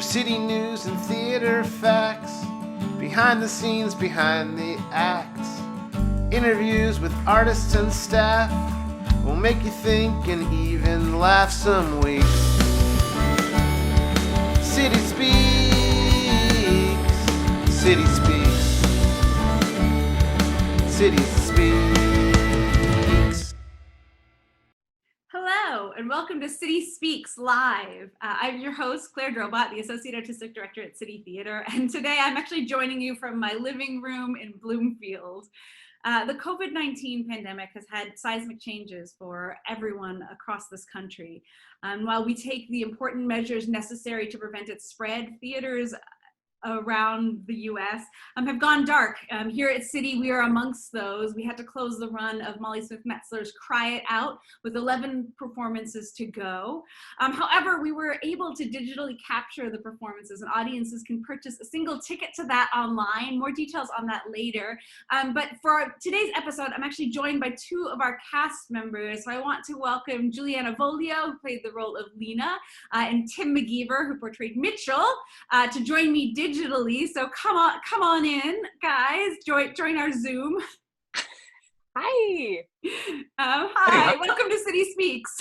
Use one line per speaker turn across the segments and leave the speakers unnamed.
for city news and theater facts, behind the scenes, behind the acts, interviews with artists and staff will make you think and even laugh some weeks. City Speaks, City Speaks, City Speaks.
Hello, and welcome to City Speaks Live. I'm your host, Claire Drobot, the Associate Artistic Director at City Theater, and today I'm actually joining you from my living room in Bloomfield. The COVID-19 pandemic has had seismic changes for everyone across this country. While we take the important measures necessary to prevent its spread, theaters around the US have gone dark. Here at City, we are amongst those. We had to close the run of Molly Smith Metzler's Cry It Out with 11 performances to go. However, we were able to digitally capture the performances, and audiences can purchase a single ticket to that online. More details on that later. But for today's episode, I'm actually joined by two of our cast members. So I want to welcome Julianne Avolio, who played the role of Lena, and Tim McGeever, who portrayed Mitchell, to join me digitally. So come on in, guys. Join our Zoom.
Hi.
Hi. Welcome to City Speaks.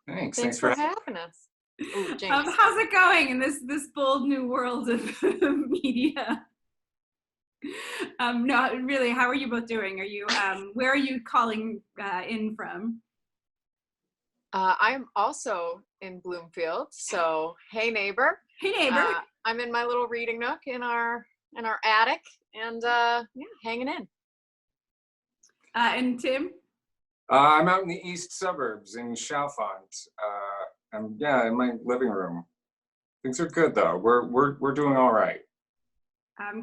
Thanks
for having us. Ooh, James.
How's it going in this bold new world of media? No, really. How are you both doing? Are you where are you calling in from?
I'm also in Bloomfield. So hey, neighbor.
Hey, neighbor.
I'm in my little reading nook in our attic, and hanging in.
And Tim?
I'm out in the east suburbs in Chalfont. I'm in my living room. Things are good though. We're doing all right.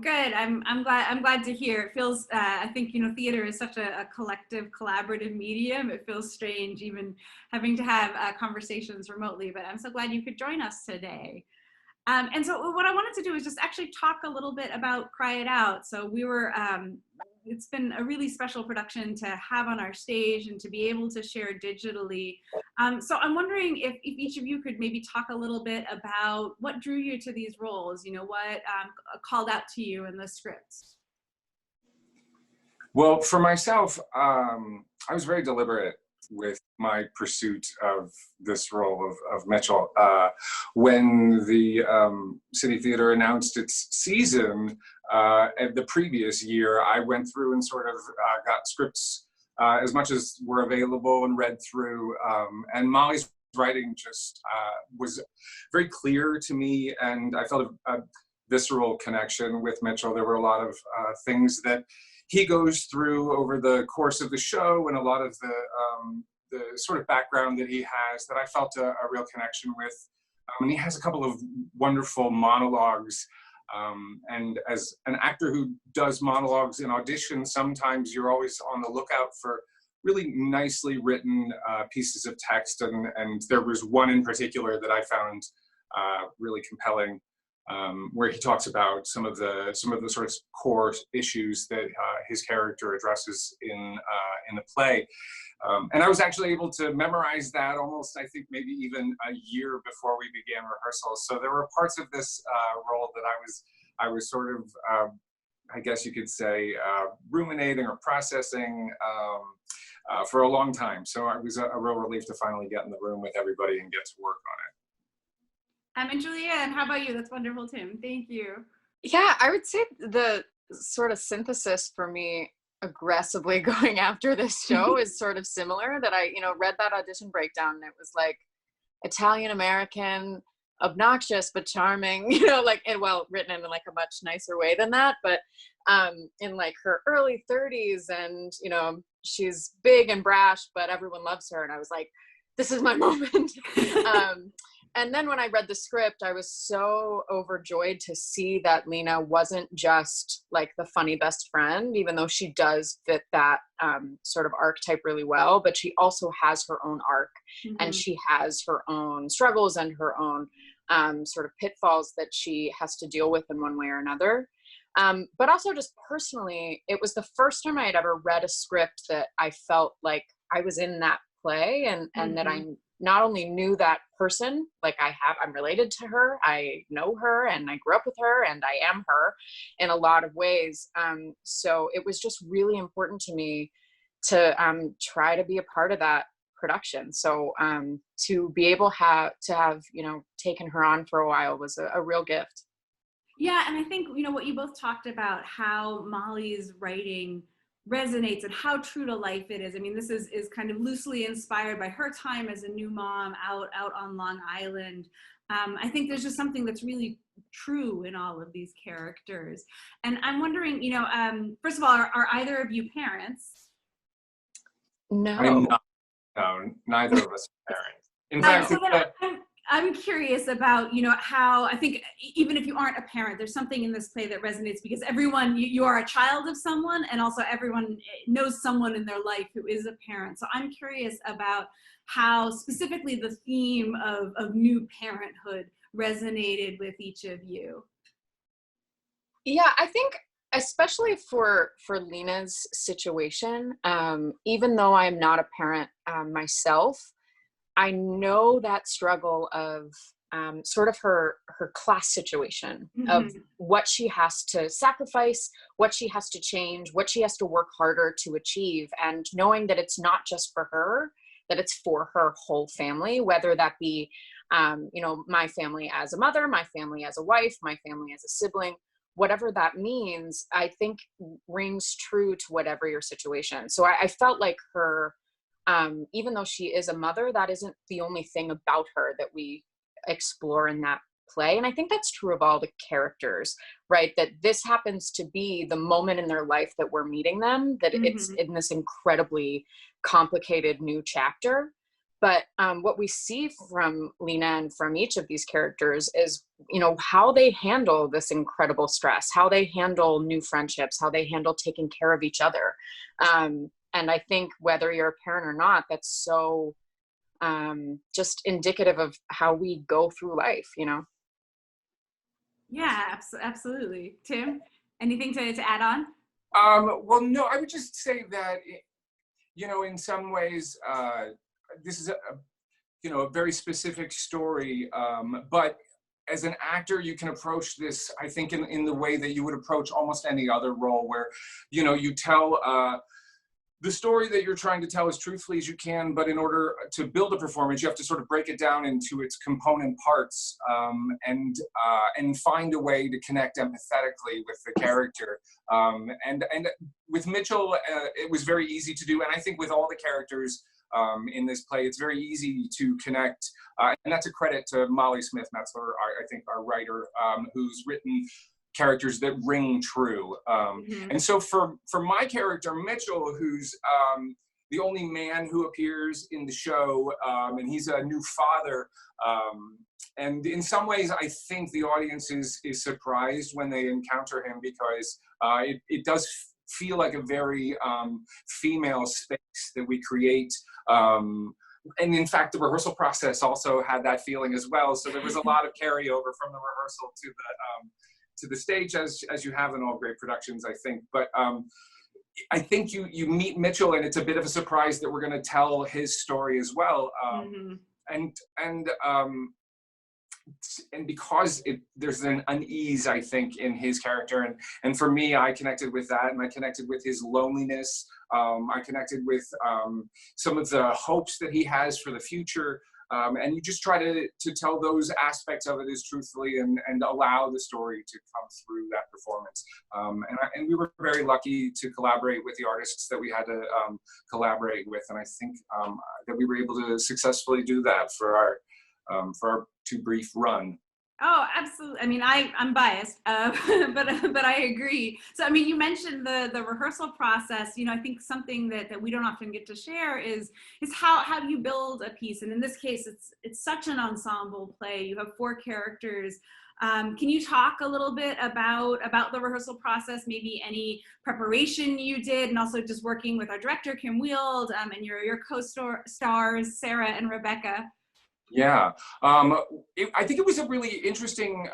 Good. I'm glad to hear. It feels. I think theater is such a collective, collaborative medium. It feels strange even having to have conversations remotely. But I'm so glad you could join us today. And so what I wanted to do is just actually talk a little bit about Cry It Out. So we were, it's been a really special production to have on our stage and to be able to share digitally. So I'm wondering if each of you could maybe talk a little bit about what drew you to these roles, what called out to you in the scripts.
Well, for myself, I was very deliberate with my pursuit of this role of Mitchell. When the City Theater announced its season the previous year, I went through and sort of got scripts as much as were available and read through. And Molly's writing just was very clear to me, and I felt a visceral connection with Mitchell. There were a lot of things that he goes through over the course of the show, and a lot of the sort of background that he has that I felt a real connection with. And he has a couple of wonderful monologues. And as an actor who does monologues in audition, sometimes you're always on the lookout for really nicely written pieces of text. And there was one in particular that I found really compelling, where he talks about some of the sort of core issues that his character addresses in the play. And I was actually able to memorize that almost, I think, maybe even a year before we began rehearsals. So there were parts of this role that I was sort of, I guess you could say, ruminating or processing for a long time. So it was a real relief to finally get in the room with everybody and get to work on it.
And Julianne, how about you? That's wonderful, Tim. Thank you.
Yeah, I would say the sort of synthesis for me aggressively going after this show is sort of similar, that I read that audition breakdown, and it was like Italian American, obnoxious but charming, written in like a much nicer way than that, but in like her early 30s, and she's big and brash, but everyone loves her, and I was like, this is my moment. And then when I read the script, I was so overjoyed to see that Lena wasn't just like the funny best friend, even though she does fit that sort of archetype really well, but she also has her own arc, and she has her own struggles and her own sort of pitfalls that she has to deal with in one way or another. But also just personally, it was the first time I had ever read a script that I felt like I was in that play, and that I not only knew that person, like I'm related to her, I know her, and I grew up with her, and I am her in a lot of ways. So it was just really important to me to try to be a part of that production. So to be able to have, you know, taken her on for a while was a real gift.
Yeah, and I think, you know, what you both talked about, how Molly's writing resonates and how true to life it is. I mean, this is kind of loosely inspired by her time as a new mom out on Long Island. I think there's just something that's really true in all of these characters. And I'm wondering, you know, first of all, are either of you parents?
No.
I'm not. No, neither of us are parents. In fact,
So then I'm curious about, you know, how, I think even if you aren't a parent, there's something in this play that resonates because everyone, you are a child of someone, and also everyone knows someone in their life who is a parent. So I'm curious about how specifically the theme of new parenthood resonated with each of you.
Yeah, I think especially for Lena's situation, even though I'm not a parent myself, I know that struggle of sort of her class situation, of what she has to sacrifice, what she has to change, what she has to work harder to achieve, and knowing that it's not just for her, that it's for her whole family, whether that be, you know, my family as a mother, my family as a wife, my family as a sibling, whatever that means, I think rings true to whatever your situation. So I felt like her, even though she is a mother, that isn't the only thing about her that we explore in that play. And I think that's true of all the characters, right? That this happens to be the moment in their life that we're meeting them, that it's in this incredibly complicated new chapter. But what we see from Lena and from each of these characters is, you know, how they handle this incredible stress, how they handle new friendships, how they handle taking care of each other. And I think whether you're a parent or not, that's so just indicative of how we go through life, you know?
Yeah, absolutely. Tim, anything to add on?
Well, no, I would just say that, you know, in some ways, this is a very specific story, but as an actor, you can approach this, I think, in the way that you would approach almost any other role, where, you know, you tell the story that you're trying to tell as truthfully as you can, but in order to build a performance, you have to sort of break it down into its component parts, and find a way to connect empathetically with the character. And with Mitchell, it was very easy to do, and I think with all the characters in this play, it's very easy to connect, and that's a credit to Molly Smith-Metzler, I think our writer, who's written characters that ring true. And so for my character, Mitchell, who's the only man who appears in the show, and he's a new father, and in some ways, I think the audience is surprised when they encounter him, because it does feel like a very female space that we create. And in fact, the rehearsal process also had that feeling as well. So there was a lot of carryover from the rehearsal to the stage, as you have in all great productions, I think. But I think you meet Mitchell, and it's a bit of a surprise that we're going to tell his story as well. And because there's an unease, I think, in his character, and for me, I connected with that, and I connected with his loneliness. I connected with some of the hopes that he has for the future. And you just try to tell those aspects of it as truthfully and allow the story to come through that performance. And we were very lucky to collaborate with the artists that we had to collaborate with. And I think that we were able to successfully do that for our too brief run.
Oh, absolutely. I mean, I'm biased, but I agree. So, I mean, you mentioned the rehearsal process. You know, I think something that we don't often get to share is how do you build a piece? And in this case, it's such an ensemble play. You have 4 characters. Can you talk a little bit about the rehearsal process? Maybe any preparation you did, and also just working with our director Kim Wield and your co-stars Sarah and Rebecca.
Yeah, I think it was a really interesting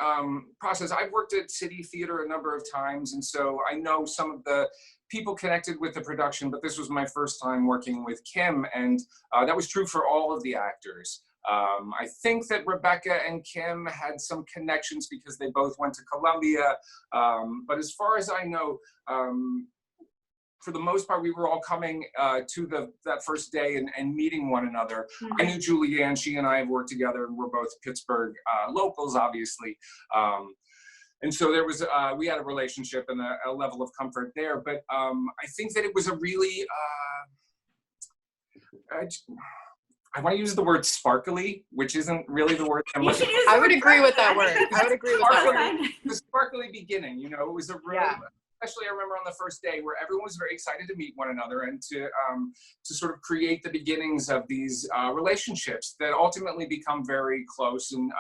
process. I've worked at City Theater a number of times, and so I know some of the people connected with the production, but this was my first time working with Kim, and that was true for all of the actors. I think that Rebecca and Kim had some connections because they both went to Columbia, but as far as I know, for the most part, we were all coming to that first day and meeting one another.
Mm-hmm.
I knew Julianne, she and I have worked together, and we're both Pittsburgh locals, obviously. And so there was, we had a relationship and a level of comfort there. But I think that it was a really, I want to use the word sparkly, which isn't really the word I'm looking for.
I would agree with that word. I would agree with that word.
The sparkly beginning, you know, it was a real, especially I remember on the first day where everyone was very excited to meet one another and to sort of create the beginnings of these relationships that ultimately become very close and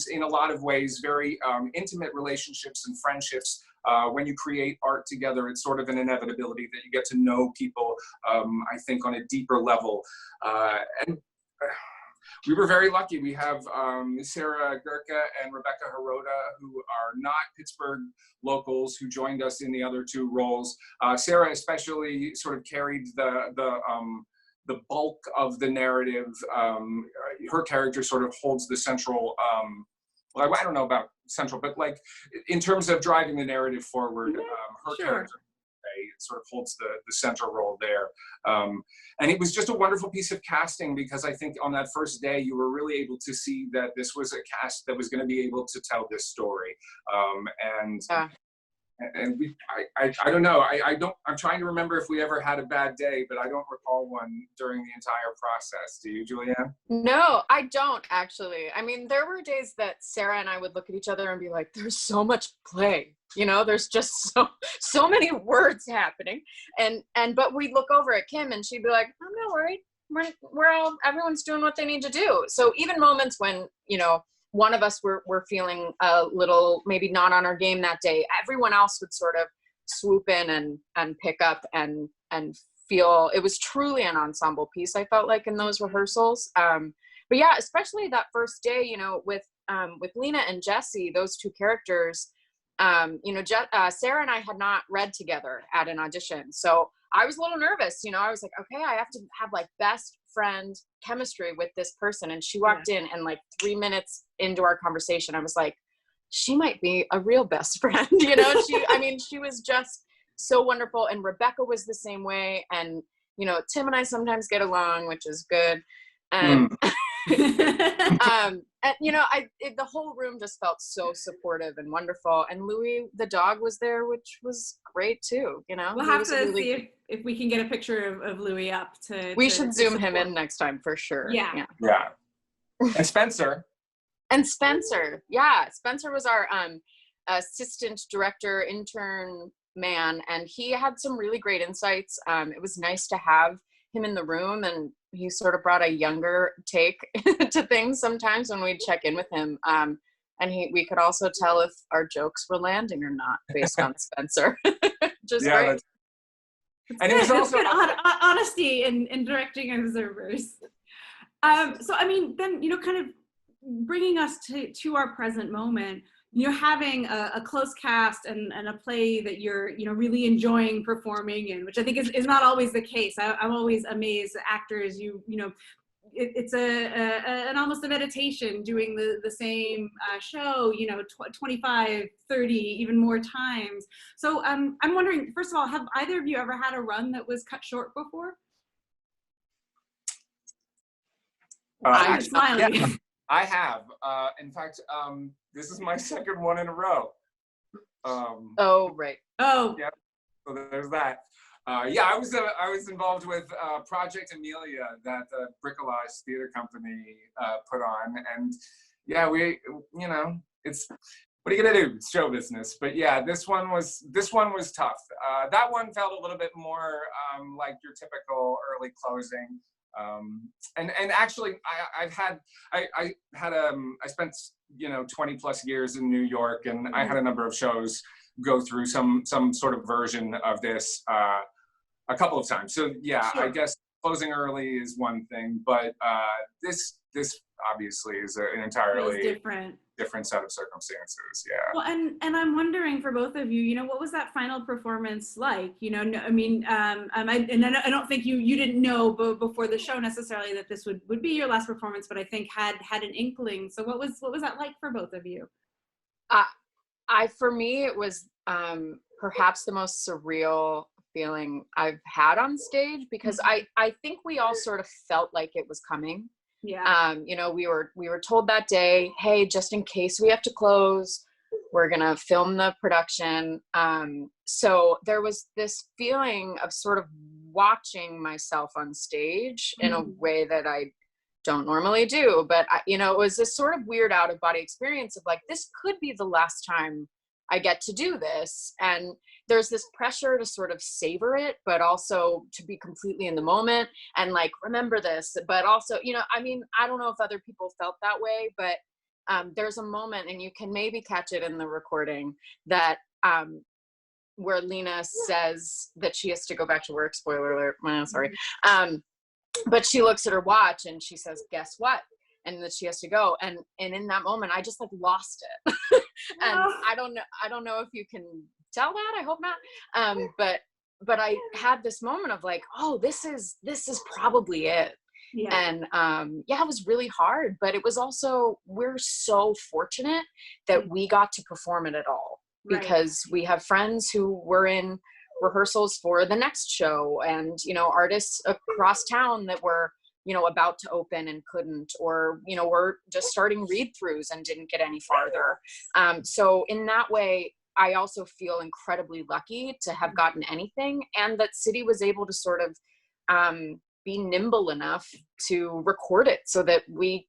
in a lot of ways very intimate relationships and friendships. When you create art together, it's sort of an inevitability that you get to know people, I think, on a deeper level. We were very lucky. We have Sarah Gurka and Rebecca Hirota, who are not Pittsburgh locals, who joined us in the other two roles. Sarah especially sort of carried the bulk of the narrative. Her character sort of holds the central, well, I don't know about central, but like in terms of driving the narrative forward, her character sort of holds the central role there. And it was just a wonderful piece of casting because I think on that first day, you were really able to see that this was a cast that was going to be able to tell this story. And I don't know, I'm trying to remember if we ever had a bad day, but I don't recall one during the entire process. Do you, Julianne?
No, I don't actually. I mean, there were days that Sarah and I would look at each other and be like, there's so much play, you know, there's just so many words happening. But we'd look over at Kim and she'd be like, I'm not worried. Everyone's doing what they need to do. So even moments when, you know, one of us were feeling a little maybe not on our game that day, everyone else would sort of swoop in and pick up and feel it was truly an ensemble piece. I felt like in those rehearsals. But yeah, especially that first day, you know, with Lena and Jesse, those two characters, you know, Sarah and I had not read together at an audition. So I was a little nervous, you know, I was like, okay, I have to have like best friend chemistry with this person. And she walked in and like 3 minutes into our conversation, I was like, she might be a real best friend, you know, she was just so wonderful. And Rebecca was the same way. And, you know, Tim and I sometimes get along, which is good. And, and you know, the whole room just felt so supportive and wonderful. And Louis, the dog, was there, which was great too. You know,
we'll have to see if we can get a picture of Louis up to.
We should zoom him in next time for sure.
Yeah.
And Spencer.
Yeah, Spencer was our assistant director, intern man, and he had some really great insights. It was nice to have him in the room, and he sort of brought a younger take to things sometimes when we'd check in with him. And we could also tell if our jokes were landing or not based on Spencer. Just great.
And it was also good honesty in directing observers. So I mean, then, you know, kind of bringing us to our present moment, you're having a close cast and a play that you're, you know, really enjoying performing in, which I think is not always the case. I'm always amazed at actors, you know, it's an almost a meditation doing the same show, you know, 25, 30, even more times. So I'm wondering, first of all, have either of you ever had a run that was cut short before? I'm smiling.
Yeah, I have. In fact, this is my second one in a row.
Right.
Oh.
Yeah. So there's that. Yeah, I was involved with Project Amelia that the Bricolage Theater Company put on, and yeah, we, you know, it's, what are you gonna do? It's show business. But yeah, this one was tough. That one felt a little bit more like your typical early closing. And actually, I spent, you know, 20 plus years in New York, and I had a number of shows go through some sort of version of this a couple of times. So yeah, sure. I guess closing early is one thing, but this obviously is an
Feels
entirely
different
set of circumstances. Yeah.
Well, and I'm wondering for both of you, what was that final performance like? I don't think you didn't know before the show necessarily that this would be your last performance, but I think had an inkling. So what was that like for both of you?
For me, it was perhaps the most surreal feeling I've had on stage, because I think we all sort of felt like it was coming.
Yeah.
We were told that day, hey, just in case we have to close, we're gonna film the production. So there was this feeling of sort of watching myself on stage in a way that I don't normally do, but it was this sort of weird out of body experience of like, this could be the last time I get to do this. And there's this pressure to sort of savor it, but also to be completely in the moment and like, remember this, but also, I don't know if other people felt that way, but there's a moment, and you can maybe catch it in the recording, that where Lena says that she has to go back to work, spoiler alert, sorry. But she looks at her watch and she says, guess what? And that she has to go. And in that moment, I just like lost it. And I don't know if you can tell that, I hope not. But I had this moment of like, oh, this is probably it.
Yeah.
And it was really hard, but it was also, we're so fortunate that we got to perform it at all, because we have friends who were in rehearsals for the next show, and artists across town that were about to open and couldn't, or were just starting read-throughs and didn't get any farther. So in that way, I also feel incredibly lucky to have gotten anything, and that City was able to sort of be nimble enough to record it so that we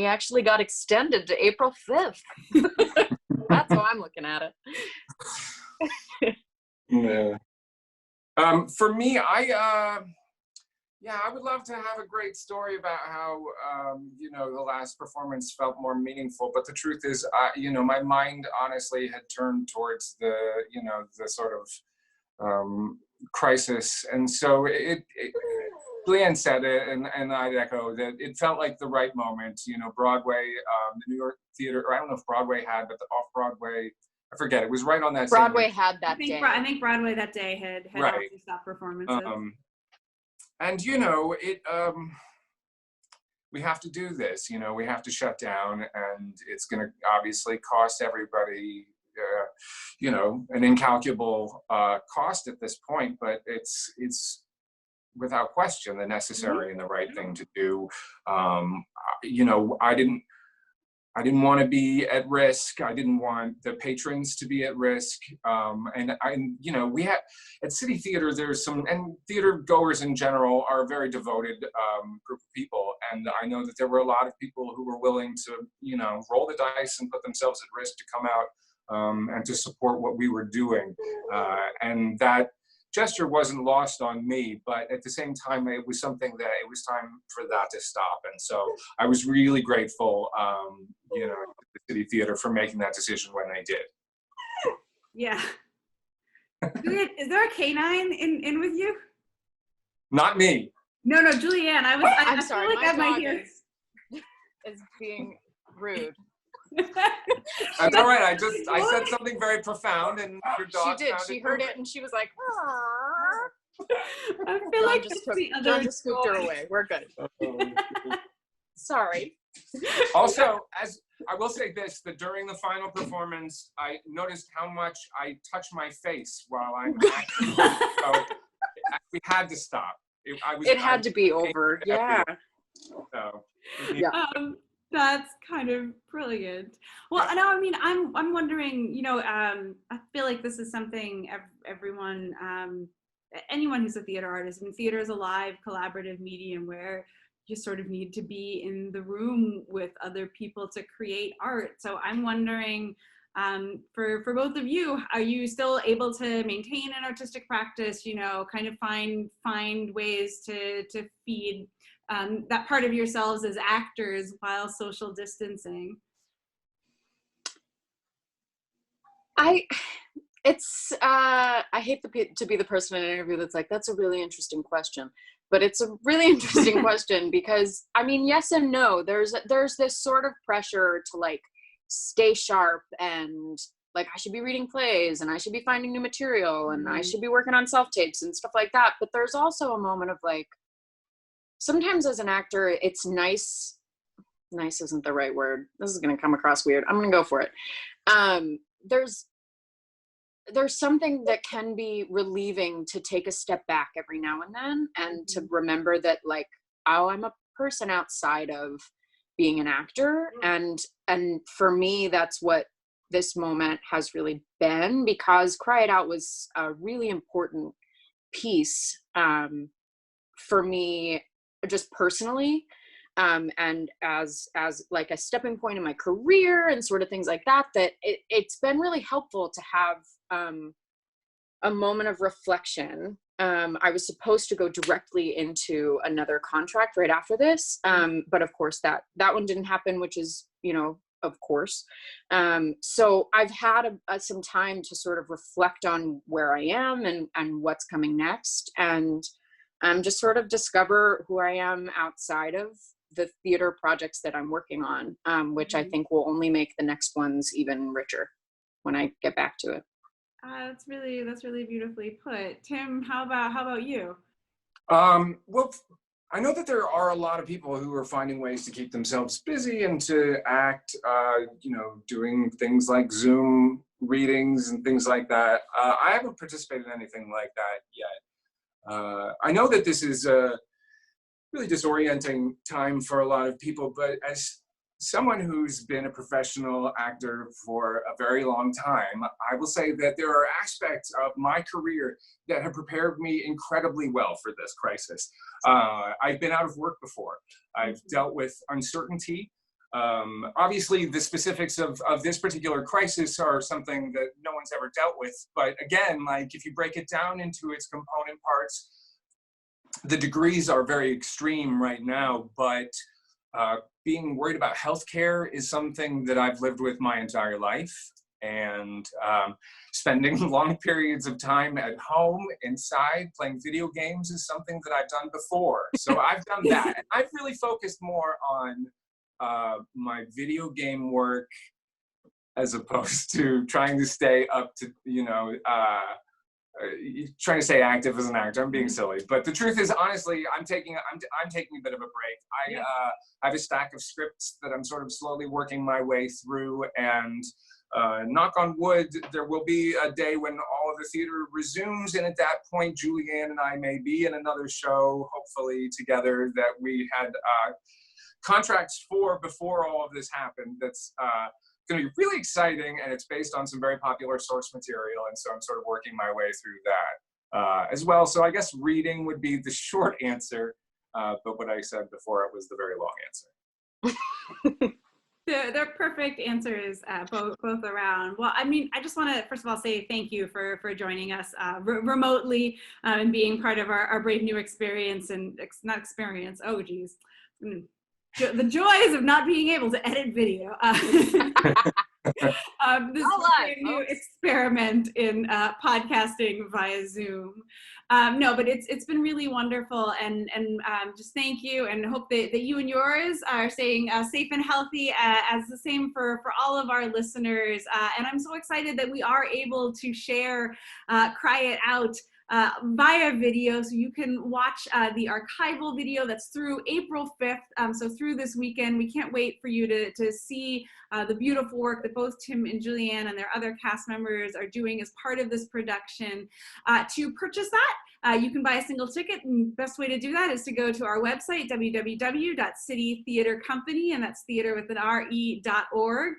actually got extended to April 5th. That's how I'm looking at it.
Yeah. For me, I would love to have a great story about how, the last performance felt more meaningful. But the truth is, my mind honestly had turned towards the sort of crisis. And so Julianne said it, and I'd echo that it felt like the right moment. Broadway, the New York theater, or I don't know if Broadway had, but the off-Broadway, I forget, it was right on that
Broadway
same
had that day.
I think Broadway that day had
Right.
also stopped performances.
And we have to do this. We have to shut down, and it's going to obviously cost everybody, an incalculable cost at this point. But it's without question the necessary and the right thing to do. I didn't want to be at risk. I didn't want the patrons to be at risk. We had at City Theater, and theater goers in general are a very devoted group of people. And I know that there were a lot of people who were willing to, roll the dice and put themselves at risk to come out and to support what we were doing. And that gesture wasn't lost on me, but at the same time, it was something that it was time for that to stop. And so I was really grateful, to the City Theater for making that decision when they did.
Yeah. Is there a canine in with you?
Not me.
No, Julianne.
I'm sorry,
feel like
my
I might
dog
hear.
is being rude.
That's all right. I said something very profound, and your dog.
She did. She heard it, and she was like, "Aww."
I feel like
John just scooped her away. We're good. Sorry.
Also, as I will say this, that during the final performance, I noticed how much I touch my face while I'm acting. So we had to stop. It
had to be over. Yeah.
So,
yeah.
That's kind of brilliant. Well, no, I'm wondering, I feel like this is something everyone, anyone who's a theater artist, theater is a live collaborative medium where you sort of need to be in the room with other people to create art. So I'm wondering, for both of you, are you still able to maintain an artistic practice, kind of find ways to feed that part of yourselves as actors while social distancing?
I hate to be the person in an interview that's like, that's a really interesting question. But it's a really interesting question because, I mean, yes and no. There's this sort of pressure to like stay sharp and like I should be reading plays and I should be finding new material and I should be working on self-tapes and stuff like that. But there's also a moment of like, sometimes as an actor, it's nice isn't the right word. This is going to come across weird. I'm going to go for it. There's something that can be relieving to take a step back every now and then and to remember that like, oh, I'm a person outside of being an actor. And for me, that's what this moment has really been, because Cry It Out was a really important piece for me, just personally. And as like a stepping point in my career and sort of things like that, it's been really helpful to have a moment of reflection. I was supposed to go directly into another contract right after this, but of course that one didn't happen, which is, you know, of course. So I've had some time to sort of reflect on where I am and what's coming next, and just sort of discover who I am outside of the theater projects that I'm working on, which I think will only make the next ones even richer when I get back to it.
That's really beautifully put. Tim, how about you?
Well, I know that there are a lot of people who are finding ways to keep themselves busy and to act, you know, doing things like Zoom readings and things like that. I haven't participated in anything like that yet. I know that this is a really disorienting time for a lot of people, but as someone who's been a professional actor for a very long time, I will say that there are aspects of my career that have prepared me incredibly well for this crisis. I've been out of work before. I've dealt with uncertainty. Obviously, the specifics of this particular crisis are something that no one's ever dealt with. But again, like if you break it down into its component parts, the degrees are very extreme right now, but being worried about healthcare is something that I've lived with my entire life, and spending long periods of time at home inside playing video games is something that I've done before. So I've done that. And I've really focused more on my video game work as opposed to trying to stay up to, you know, trying to stay active as an actor. I'm being silly, but the truth is, honestly, I'm taking a bit of a break. I have a stack of scripts that I'm sort of slowly working my way through, and knock on wood, there will be a day when all of the theater resumes, and at that point, Julianne and I may be in another show, hopefully together, that we had contracts for before all of this happened. That's going to be really exciting, and it's based on some very popular source material, and so I'm sort of working my way through that as well. So I guess reading would be the short answer, but what I said before, it was the very long answer.
They're perfect answers, both around. Well, I mean, I just want to first of all say thank you for joining us remotely and being part of our Brave New experience, and not experience. Oh, geez. The joys of not being able to edit video. This new experiment in podcasting via Zoom. No, but it's been really wonderful, and just thank you, and hope that you and yours are staying safe and healthy, as the same for all of our listeners. And I'm so excited that we are able to share Cry It Out via video, so you can watch the archival video that's through April 5th, so through this weekend. We can't wait for you to see the beautiful work that both Tim and Julianne and their other cast members are doing as part of this production. To purchase that, you can buy a single ticket, and the best way to do that is to go to our website, www.citytheatercompany, and that's theater with an RE.org.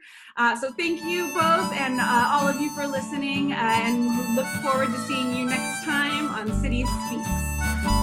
So thank you both, and all of you for listening, and we look forward to seeing you next time on City Speaks.